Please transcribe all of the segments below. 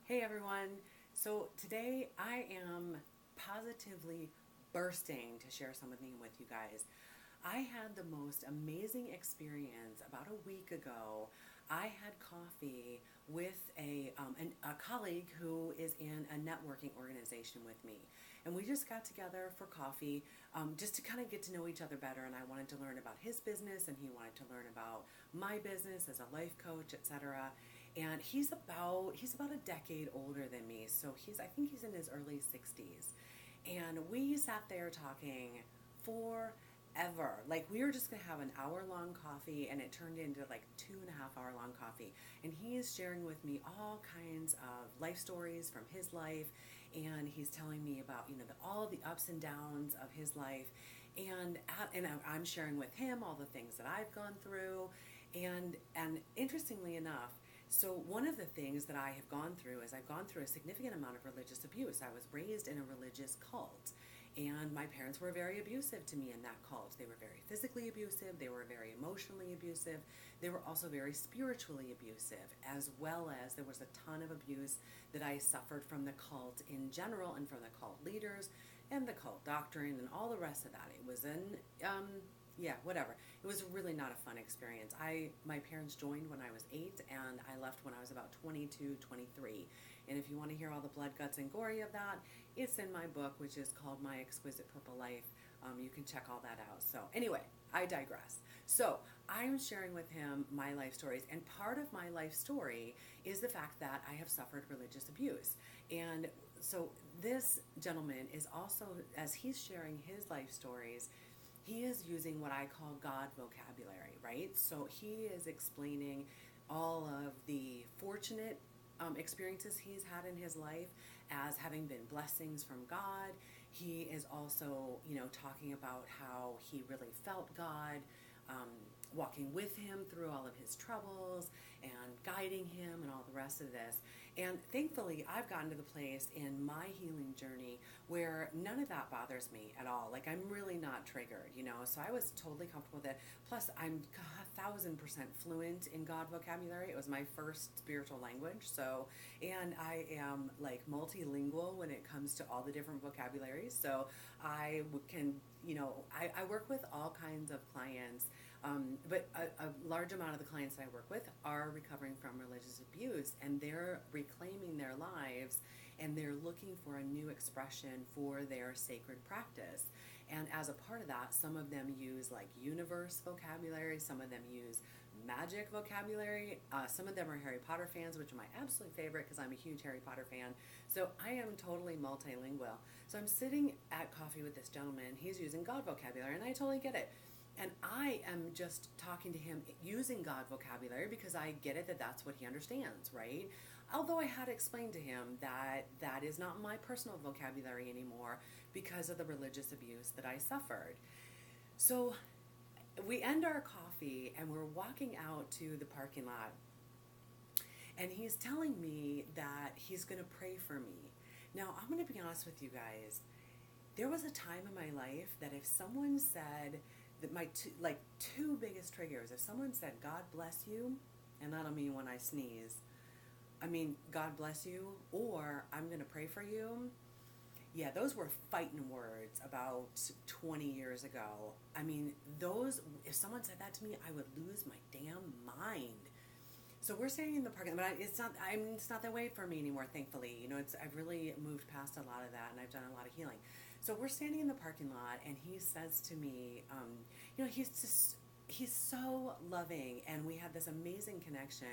Hey everyone. So today I am positively bursting to share something with you guys. I had the most amazing experience about a week ago. I had coffee with a colleague who is in a networking organization with me. And we just got together for coffee just to kind of get to know each other better. And I wanted to learn about his business, and he wanted to learn about my business as a life coach, etc. And he's about a decade older than me, so I think he's in his early 60s. And we sat there talking forever. Like, we were just gonna have an hour long coffee, and it turned into like 2.5 hour long coffee. And he is sharing with me all kinds of life stories from his life, and he's telling me about all the ups and downs of his life, and I'm sharing with him all the things that I've gone through, and interestingly enough. So one of the things that I have gone through is I've gone through a significant amount of religious abuse. I was raised in a religious cult, and my parents were very abusive to me in that cult. They were very physically abusive, they were very emotionally abusive, they were also very spiritually abusive, as well as there was a ton of abuse that I suffered from the cult in general and from the cult leaders and the cult doctrine and all the rest of that. It was yeah, whatever. It was really not a fun experience. My parents joined when I was 8, and I left when I was about 22, 23. And if you want to hear all the blood, guts, and gory of that, it's in my book, which is called My Exquisite Purple Life. You can check all that out. So anyway, I digress. So I'm sharing with him my life stories, and part of my life story is the fact that I have suffered religious abuse. And so this gentleman is also, as he's sharing his life stories, he is using what I call God vocabulary, right? So he is explaining all of the fortunate experiences he's had in his life as having been blessings from God. He is also, talking about how he really felt God, walking with him through all of his troubles and guiding him and all the rest of this. And thankfully, I've gotten to the place in my healing journey where none of that bothers me at all. Like, I'm really not triggered, so I was totally comfortable with it. Plus, I'm 1,000% fluent in God vocabulary. It was my first spiritual language. So, and I am like multilingual when it comes to all the different vocabularies. So I work with all kinds of clients, but a large amount of the clients that I work with are recovering from religious abuse, and they're reclaiming their lives, and they're looking for a new expression for their sacred practice. And as a part of that, some of them use like universe vocabulary, some of them use magic vocabulary, some of them are Harry Potter fans, which are my absolute favorite because I'm a huge Harry Potter fan. So I am totally multilingual. So I'm sitting at coffee with this gentleman, he's using God vocabulary, and I totally get it. And I am just talking to him using God vocabulary because I get it that that's what he understands, right? Although I had explained to him that that is not my personal vocabulary anymore because of the religious abuse that I suffered. So we end our coffee and we're walking out to the parking lot, and he's telling me that he's going to pray for me. Now, I'm going to be honest with you guys. There was a time in my life that if someone said that my two biggest triggers, if someone said God bless you, and I don't mean when I sneeze, I mean God bless you, or I'm going to pray for you. Yeah, those were fighting words about 20 years ago. I mean, if someone said that to me, I would lose my damn mind. So we're standing in the parking lot, but it's not that way for me anymore, thankfully. I've really moved past a lot of that, and I've done a lot of healing. So we're standing in the parking lot, and he says to me, he's so loving, and we had this amazing connection.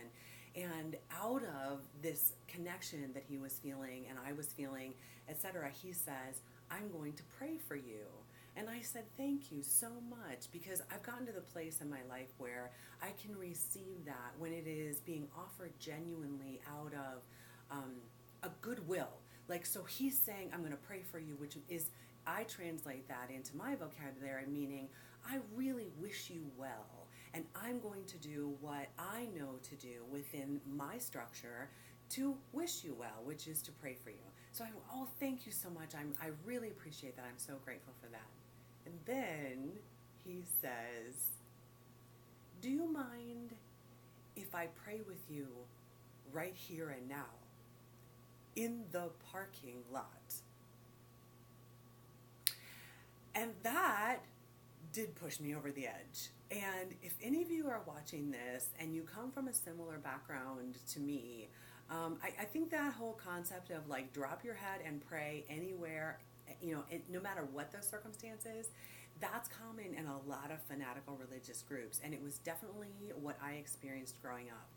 And out of this connection that he was feeling and I was feeling, etc., he says, I'm going to pray for you. And I said, thank you so much, because I've gotten to the place in my life where I can receive that when it is being offered genuinely out of a goodwill. Like, so he's saying, I'm going to pray for you, which is, I translate that into my vocabulary, meaning I really wish you well, and I'm going to do what I know to do within my structure to wish you well, which is to pray for you. So thank you so much. I really appreciate that. I'm so grateful for that. And then he says, do you mind if I pray with you right here and now? in the parking lot. And that did push me over the edge. And if any of you are watching this and you come from a similar background to me, I think that whole concept of like drop your head and pray anywhere, no matter what the circumstances, that's common in a lot of fanatical religious groups. And it was definitely what I experienced growing up.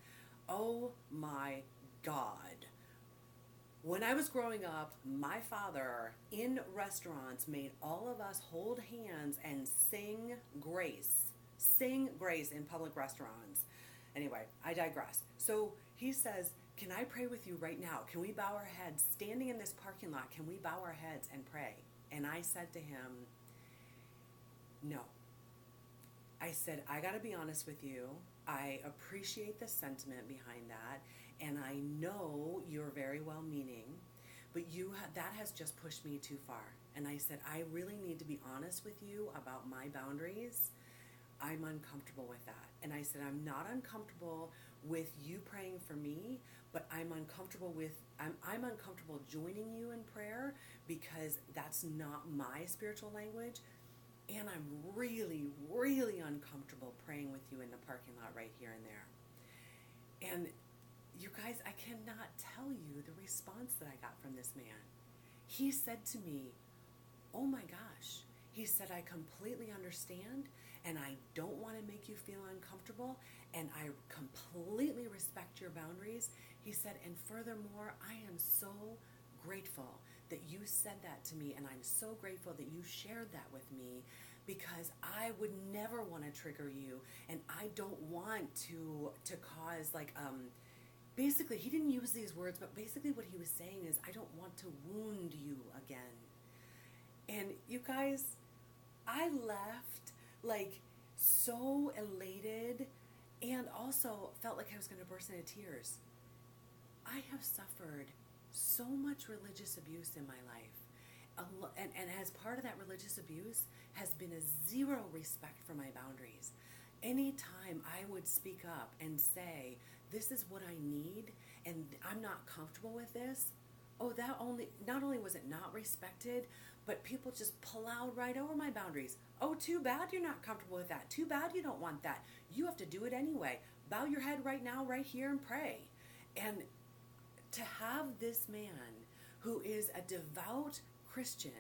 Oh my God. When I was growing up, my father in restaurants made all of us hold hands and sing grace. Sing grace in public restaurants. Anyway, I digress. So he says, can I pray with you right now? Can we bow our heads? Standing in this parking lot, can we bow our heads and pray? And I said to him, no. I said, I got to be honest with you. I appreciate the sentiment behind that. And I know you're very well meaning, but that has just pushed me too far. And I said, I really need to be honest with you about my boundaries. I'm uncomfortable with that. And I said, I'm not uncomfortable with you praying for me, but I'm uncomfortable joining you in prayer because that's not my spiritual language. And I'm really, really uncomfortable praying with you in the parking lot right here and there. And you guys, I cannot tell you the response that I got from this man. He said to me, oh my gosh. He said, I completely understand and I don't want to make you feel uncomfortable and I completely respect your boundaries. He said, and furthermore, I am so grateful that you said that to me and I'm so grateful that you shared that with me because I would never want to trigger you and I don't want to cause basically, he didn't use these words, but basically what he was saying is, I don't want to wound you again. And you guys, I left so elated and also felt like I was going to burst into tears. I have suffered so much religious abuse in my life. And as part of that religious abuse has been a zero respect for my boundaries. Anytime I would speak up and say, this is what I need, and I'm not comfortable with this, not only was it not respected, but people just plowed right over my boundaries. Oh, too bad you're not comfortable with that. Too bad you don't want that. You have to do it anyway. Bow your head right now, right here, and pray. And to have this man, who is a devout Christian,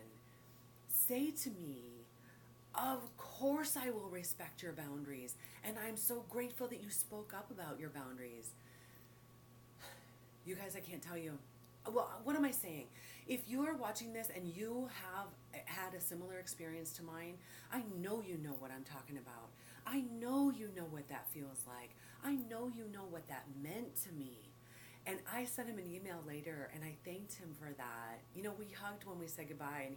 say to me, of course I will respect your boundaries, and I'm so grateful that you spoke up about your boundaries. You guys, I can't tell you. Well, what am I saying? If you are watching this and you have had a similar experience to mine, I know you know what I'm talking about. I know you know what that feels like. I know you know what that meant to me. And I sent him an email later, and I thanked him for that. We hugged when we said goodbye, and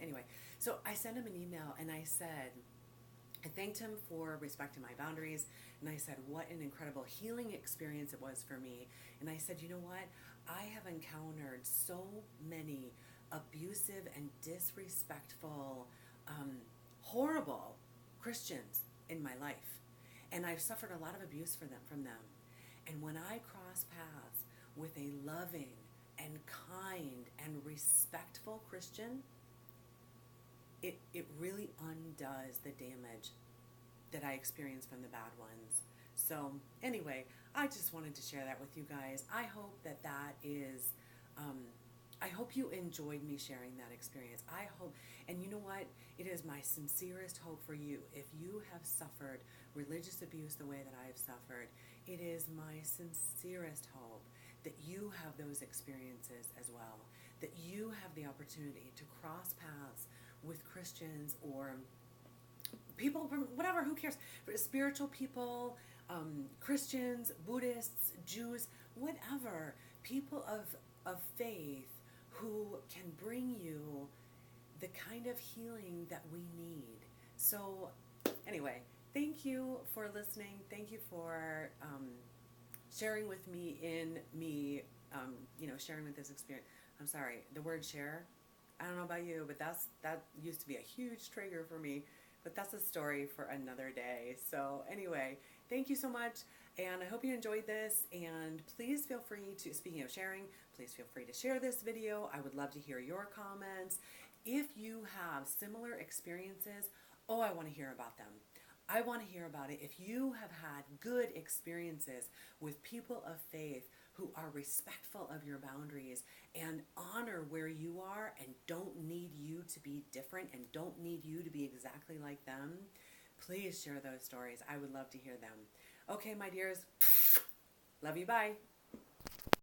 anyway. So I sent him an email, and I said, I thanked him for respecting my boundaries, and I said what an incredible healing experience it was for me. And I said, you know what? I have encountered so many abusive and disrespectful, horrible Christians in my life, and I've suffered a lot of abuse from them. And when I cross paths with a loving and kind and respectful Christian, it really undoes the damage that I experienced from the bad ones. So anyway, I just wanted to share that with you guys. I hope that is, I hope you enjoyed me sharing that experience. I hope, and you know what? It is my sincerest hope for you. If you have suffered religious abuse the way that I have suffered, it is my sincerest hope that you have those experiences as well, that you have the opportunity to cross paths with Christians or people from whatever, who cares, spiritual people, Christians, Buddhists, Jews, whatever, people of faith who can bring you the kind of healing that we need. So anyway, thank you for listening. Thank you for sharing with me sharing with this experience. I'm sorry, the word share, I don't know about you, but that used to be a huge trigger for me, but that's a story for another day. So anyway, thank you so much. And I hope you enjoyed this, and please feel free to, speaking of sharing, please feel free to share this video. I would love to hear your comments. If you have similar experiences, oh, I want to hear about them. I want to hear about it. If you have had good experiences with people of faith who are respectful of your boundaries and honor where you are and don't need you to be different and don't need you to be exactly like them, please share those stories. I would love to hear them. Okay, my dears. Love you. Bye.